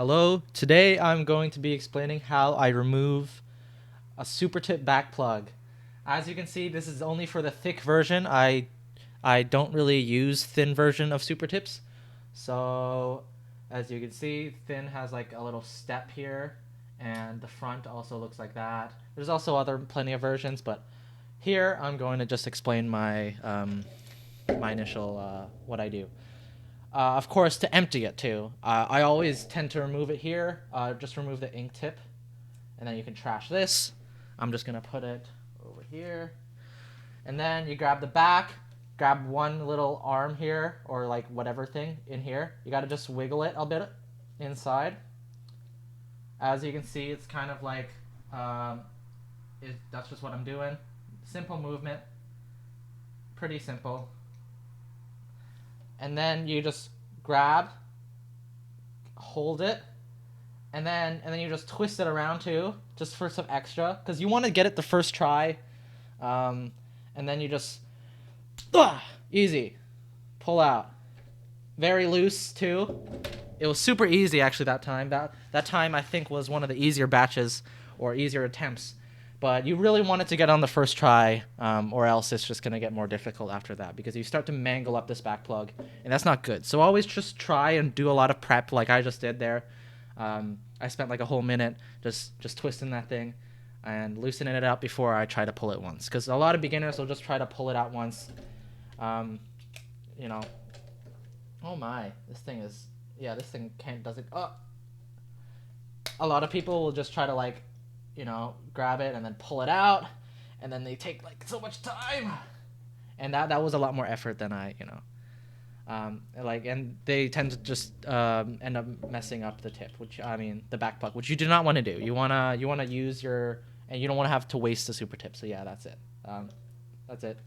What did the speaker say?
Hello, today I'm going to be explaining how I remove a supertip backplug. As you can see, this is only for the thick version. I don't really use thin version of supertips. So as you can see, thin has like a little step here, and the front also looks like that. There's also plenty of versions, but here I'm going to just explain my initial what I do. Of course, to empty it too. I always tend to remove it here. Just remove the ink tip, and then you can trash this. I'm just gonna put it over here, and then you grab the back. Grab one little arm here, or like whatever thing in here. You gotta just wiggle it a bit inside. As you can see, it's kind of like that's just what I'm doing. Simple movement, pretty simple. And then you just grab, hold it, and then you just twist it around too, just for some extra, because you want to get it the first try, and then you just easy pull out. Very loose too. It was super easy actually that time. That time I think was one of the easier batches or easier attempts. But you really want it to get on the first try, or else it's just going to get more difficult after that, because you start to mangle up this back plug, and that's not good. So always just try and do a lot of prep like I just did there. I spent like a whole minute just twisting that thing and loosening it out before I try to pull it once, because a lot of beginners will just try to pull it out once. You know, oh my, this thing doesn't. Oh, a lot of people will just try to like, grab it and then pull it out, and then they take like so much time, and that was a lot more effort than and they tend to just end up messing up the tip, the back plug, which you do not want to do. You wanna use and you don't want to have to waste the super tip. So yeah, that's it. That's it.